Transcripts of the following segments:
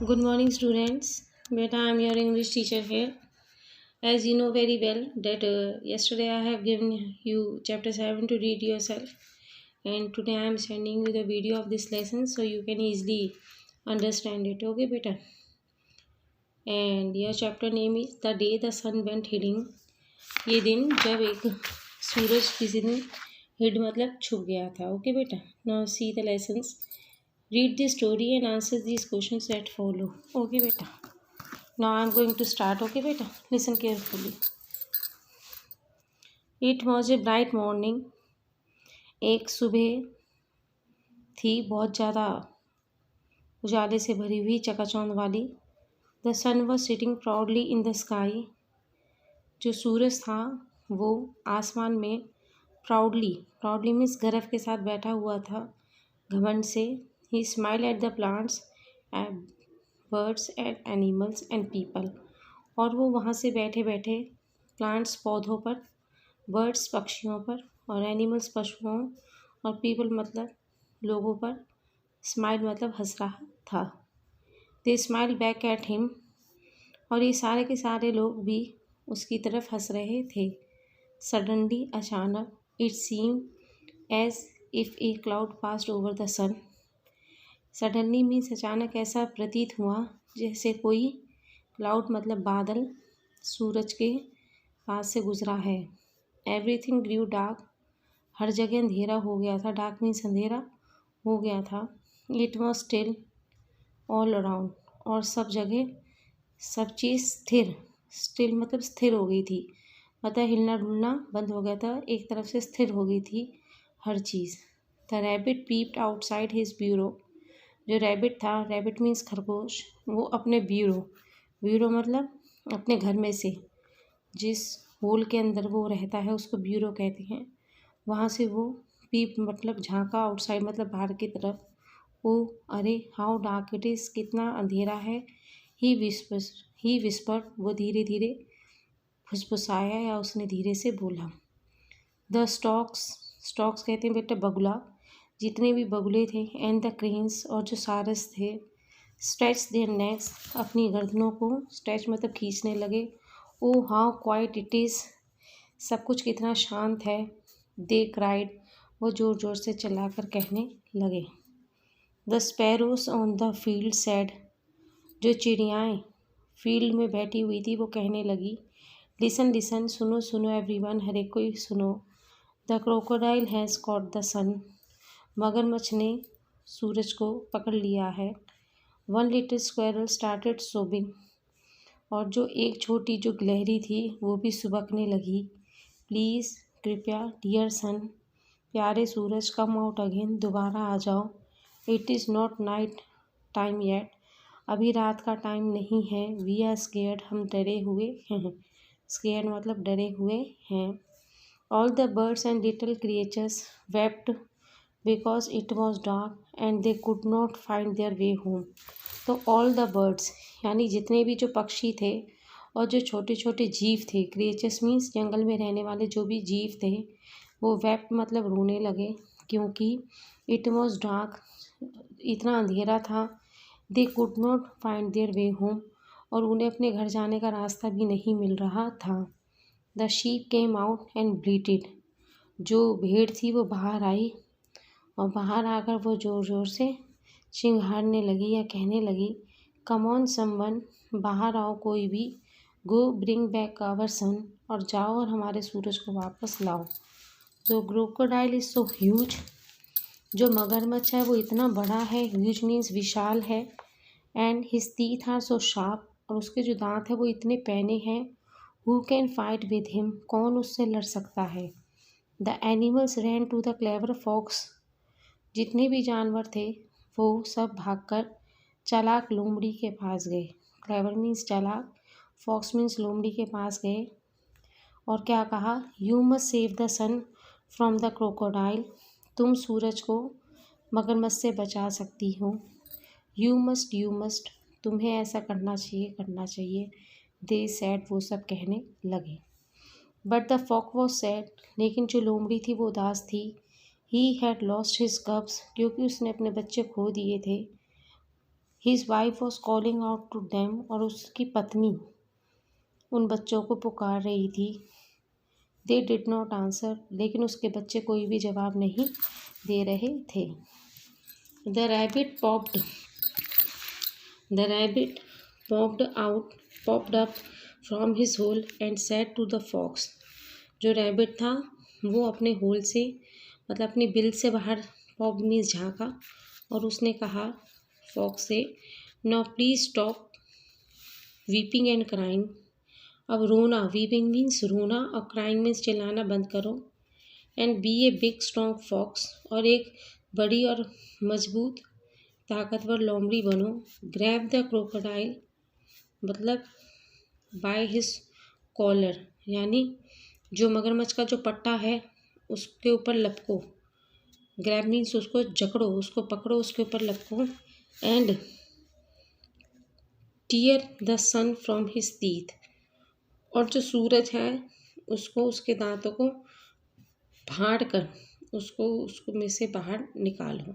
Good morning, students. Beta, I am your English teacher here. As you know very well that yesterday I have given you chapter 7 to read yourself, and today I am sending you the video of this lesson so you can easily understand it. Okay, beta. And your chapter name is The Day the Sun Went Hiding. ये दिन जब एक सूरज किसी दिन hide मतलब छुप गया था. Okay, beta. Now see the lessons. Read the story and answer these questions that follow. Okay, beta. Now I am going to start. Okay, beta. Listen carefully. It was a bright morning. एक सुबह थी बहुत ज़्यादा उजाले से भरी हुई चकाचौंध वाली. The sun was sitting proudly in the sky. जो सूरज था वो आसमान में proudly means गर्व के साथ बैठा हुआ था घमंड से. He smiled at the plants and birds and animals and people. और वो वहाँ से बैठे बैठे प्लांट्स पौधों पर, बर्ड्स पक्षियों पर और एनिमल्स पशुओं और पीपल मतलब लोगों पर स्माइल मतलब हंस रहा था. दे स्माइल बैक एट हिम. और ये सारे के सारे लोग भी उसकी तरफ हंस रहे थे. सडनली अचानक it seem as if a cloud passed over the sun. Suddenly means अचानक ऐसा प्रतीत हुआ जैसे कोई क्लाउड मतलब बादल सूरज के पास से गुजरा है. एवरीथिंग ग्रू डार्क. हर जगह अंधेरा हो गया था. डार्क मीन्स अंधेरा हो गया था. It was still all around. और सब जगह सब चीज़ स्थिर. स्टिल मतलब स्थिर हो गई थी, मतलब हिलना डुलना बंद हो गया था. एक तरफ से स्थिर हो गई थी हर चीज़. The rabbit peeped outside his burrow. जो रैबिट था, रैबिट मीन्स खरगोश, वो अपने ब्यूरो मतलब अपने घर में से जिस होल के अंदर वो रहता है उसको ब्यूरो कहते हैं. वहाँ से वो पीप मतलब झांका, आउटसाइड मतलब बाहर की तरफ. ओ अरे, हाउ डार्क इट इज़, कितना अंधेरा है. ही विस्पर वो धीरे धीरे फुसफुसाया या उसने धीरे से बोला. द स्टॉक्स कहते हैं बेटा बगुला. जितने भी बगुले थे एंड द क्रेन्स और जो सारस थे स्ट्रेच देयर नेक्स अपनी गर्दनों को स्ट्रेच मतलब खींचने लगे. ओ हाउ क्वाइट इट इज़, सब कुछ कितना शांत है. दे क्राइड वो ज़ोर ज़ोर से चिल्लाकर कहने लगे. The sparrows on the field sad. जो चिड़ियाएँ फील्ड में बैठी हुई थी वो कहने लगी. लिसन लिसन सुनो सुनो एवरीवन, हर एक कोई सुनो. The crocodile has caught the sun. मगरमच्छ ने सूरज को पकड़ लिया है. One little squirrel started sobbing. और जो एक छोटी जो गिलहरी थी वो भी सुबकने लगी. प्लीज़ कृपया, डियर सन प्यारे सूरज, कम आउट अगेन दोबारा आ जाओ. It is not night time yet. अभी रात का टाइम नहीं है. वी आर स्केयर्ड हम डरे हुए हैं. स्केयर्ड मतलब डरे हुए हैं. All the birds and little creatures wept because it was dark and they could not find their way home. तो ऑल द बर्ड्स यानी जितने भी जो पक्षी थे और जो छोटे छोटे जीव थे, क्रिएचर्स मीन्स जंगल में रहने वाले जो भी जीव थे, वो वेप्ट मतलब रोने लगे क्योंकि इट वॉज डार्क इतना अंधेरा था. They could not find their way home और उन्हें अपने घर जाने का रास्ता भी नहीं मिल रहा था. The sheep came out and bleated. जो भेड़ थी वो बाहर आई और बाहर आकर वो ज़ोर ज़ोर से चिंघाड़ने लगी या कहने लगी. कम ऑन समवन, बाहर आओ कोई भी. गो ब्रिंग बैक आवर सन. और जाओ और हमारे सूरज को वापस लाओ. जो क्रोकोडाइल इज़ सो ह्यूज. जो मगरमच्छ है वो इतना बड़ा है. ह्यूज मीन्स विशाल है. And his teeth are so sharp. और उसके जो दांत है वो इतने पैने हैं. Who can fight with him, कौन उससे लड़ सकता है. The animals ran to the clever fox. जितने भी जानवर थे वो सब भागकर चालाक लोमड़ी के पास गए. क्लेवर मीन्स चालाक, फॉक्स मीन्स लोमड़ी के पास गए और क्या कहा. You must save the sun from the crocodile. तुम सूरज को मगरमच्छ से बचा सकती हो. यू मस्ट तुम्हें ऐसा करना चाहिए. दे सैड वो सब कहने लगे. But the fox was sad. लेकिन जो लोमड़ी थी वो उदास थी. He had lost his cubs. क्योंकि उसने अपने बच्चे खो दिए थे. His wife was calling out to them, और उसकी पत्नी उन बच्चों को पुकार रही थी। दे डिड नॉट आंसर, लेकिन उसके बच्चे कोई भी जवाब नहीं दे रहे थे। The rabbit popped up from his hole and said to the fox. जो रैबिट था वो अपने होल से, मतलब अपनी बिल से बाहर पॉप मीन्स झाँका, और उसने कहा फॉक्स से, now please stop weeping and crying. अब रोना, वीपिंग मीन्स रोना और क्राइंग मीन्स चिल्लाना बंद करो। And be a big strong fox, और एक बड़ी और मजबूत ताकतवर लोमड़ी बनो। ग्रैब द क्रोकोडाइल, मतलब बाय हिज कॉलर, यानी जो मगरमच्छ का जो पट्टा है उसके ऊपर लपको। ग्रैब मीन्स उसको जकड़ो, उसको पकड़ो, उसके ऊपर लपको। And tear the sun from his teeth, और जो सूरज है उसको उसके दांतों को फाड़ कर उसको में से बाहर निकालो।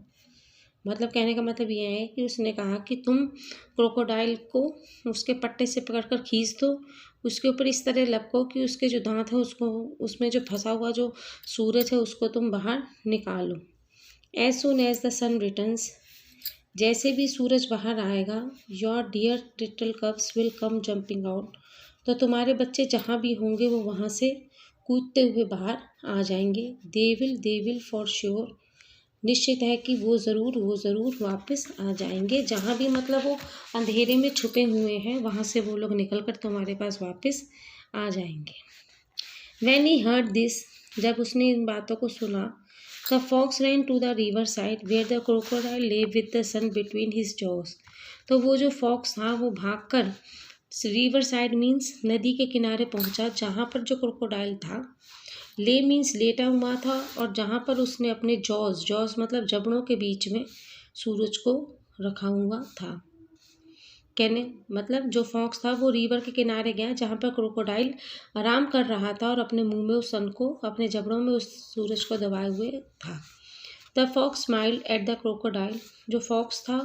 मतलब कहने का मतलब ये है कि उसने कहा कि तुम क्रोकोडाइल को उसके पट्टे से पकड़कर खींच दो, उसके ऊपर इस तरह लपको कि उसके जो दांत है उसको, उसमें जो फंसा हुआ जो सूरज है उसको तुम बाहर निकालो। As soon as the sun returns, जैसे भी सूरज बाहर आएगा, your dear little cubs will come jumping out, तो तुम्हारे बच्चे जहाँ भी होंगे वो वहाँ से कूदते हुए बाहर आ जाएंगे। दे विल फॉर श्योर, निश्चित है कि वो ज़रूर वापस आ जाएंगे। जहाँ भी मतलब वो अंधेरे में छुपे हुए हैं वहाँ से वो लोग निकल कर तुम्हारे पास वापस आ जाएंगे। When he heard this, जब उसने इन बातों को सुना, the fox ran to the river side where the crocodile lay with the sun between his jaws। तो वो जो फॉक्स था वो भागकर रिवर साइड मीन्स नदी के किनारे पहुंचा, जहाँ पर जो क्रोकोडाइल था, ले मीन्स लेटा हुआ था, और जहाँ पर उसने अपने जॉज मतलब जबड़ों के बीच में सूरज को रखा हुआ था। कहने मतलब जो फॉक्स था वो रिवर के किनारे गया जहाँ पर क्रोकोडाइल आराम कर रहा था और अपने मुंह में उस सन को, अपने जबड़ों में उस सूरज को दबाए हुए था। The fox smiled at the crocodile, जो फॉक्स था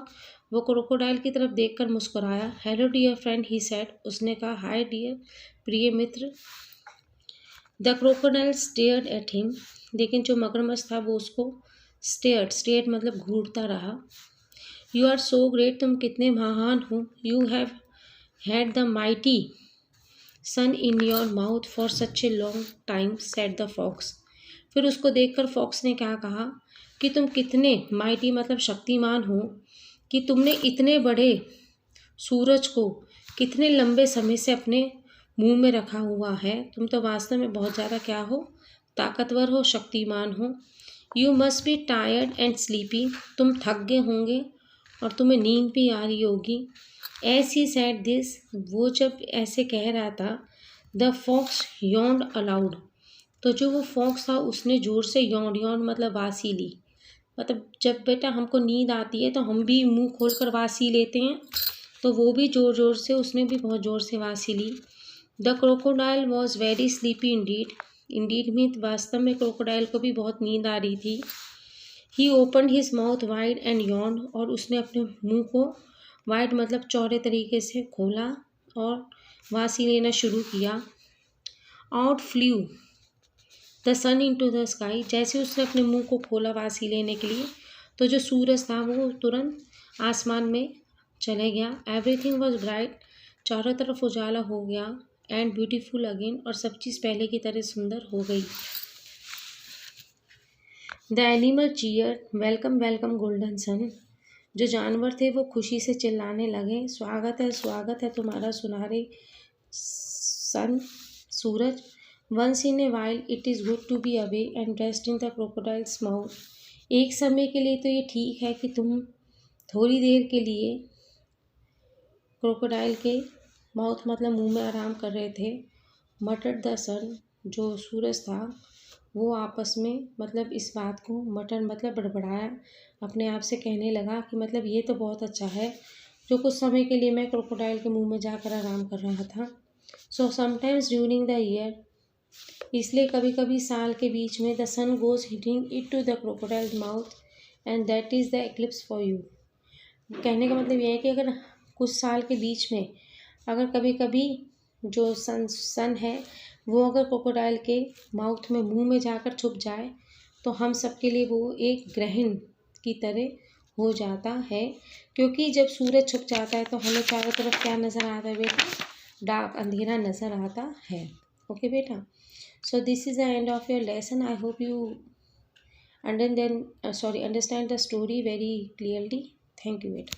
वो क्रोकोडाइल की तरफ देखकर मुस्कुराया। Hello dear friend, he said, उसने कहा हाय डियर, प्रिय मित्र। The crocodile stared at him, लेकिन जो मगरमच्छ था वो उसको स्टेयर्ड मतलब घूरता रहा। यू आर सो ग्रेट, तुम कितने महान हो। You have had the mighty sun in your mouth for such a long time, said the fox. फिर उसको देखकर फॉक्स ने क्या कहा कि तुम कितने माइटी मतलब शक्तिमान हो, कि तुमने इतने बड़े सूरज को कितने लंबे समय से अपने मुंह में रखा हुआ है। तुम तो वास्तव में बहुत ज़्यादा क्या हो, ताकतवर हो, शक्तिमान हो। You must be tired and sleepy, तुम थक गए होंगे और तुम्हें नींद भी आ रही होगी। एज ही सेड दिस, वो जब ऐसे कह रहा था, द फॉक्स यॉन्ड अलाउड, तो जो वो फॉक्स था उसने ज़ोर से यॉन्ड मतलब वासी ली। मतलब जब बेटा हमको नींद आती है तो हम भी मुंह खोलकर वासी लेते हैं, तो वो भी ज़ोर से, उसने भी बहुत ज़ोर से वासी ली। The crocodile was very sleepy indeed mean वास्तव में क्रोकोडाइल को भी बहुत नींद आ रही थी। He open his mouth wide and yawned, और उसने अपने मुंह को वाइड मतलब चौड़े तरीके से खोला और वासी लेना शुरू किया। Out flew the sun into the sky, जैसे उसने अपने मुंह को खोला वासी लेने के लिए, तो जो सूरज था वो तुरंत आसमान में चले गया। एवरीथिंग वॉज ब्राइट, चारों तरफ उजाला हो गया। एंड ब्यूटीफुल अगेन, और सब चीज़ पहले की तरह सुंदर हो गई। The animal cheer, welcome welcome golden sun, जो जानवर थे वो खुशी से चिल्लाने लगे, स्वागत है तुम्हारा सुनहरे सन सूरज। Once in a while it is good to be away and rest in the crocodile's mouth, एक समय के लिए तो ये ठीक है कि तुम थोड़ी देर के लिए क्रोकोडाइल के माउथ मतलब मुंह में आराम कर रहे थे। मटर्ड द सन, जो सूरज था वो आपस में मतलब इस बात को, मटर मतलब बड़बड़ाया, अपने आप से कहने लगा कि मतलब ये तो बहुत अच्छा है जो कुछ समय के लिए मैं क्रोकोडाइल के मुंह में जाकर आराम कर रहा था। So sometimes during the year, इसलिए कभी कभी साल के बीच में, the sun goes hitting it to the crocodile mouth and that is the eclipse for you, कहने का मतलब ये है कि अगर कुछ साल के बीच में अगर कभी कभी जो सन है वो अगर क्रोकोडाइल के माउथ में मुंह में जाकर छुप जाए तो हम सबके लिए वो एक ग्रहण की तरह हो जाता है, क्योंकि जब सूरज छुप जाता है तो हमें चारों तरफ क्या नज़र आता है बेटा? डार्क, अंधेरा नज़र आता है। ओके बेटा, so this is the end of your lesson. I hope you understand the story very clearly. Thank you बेटा।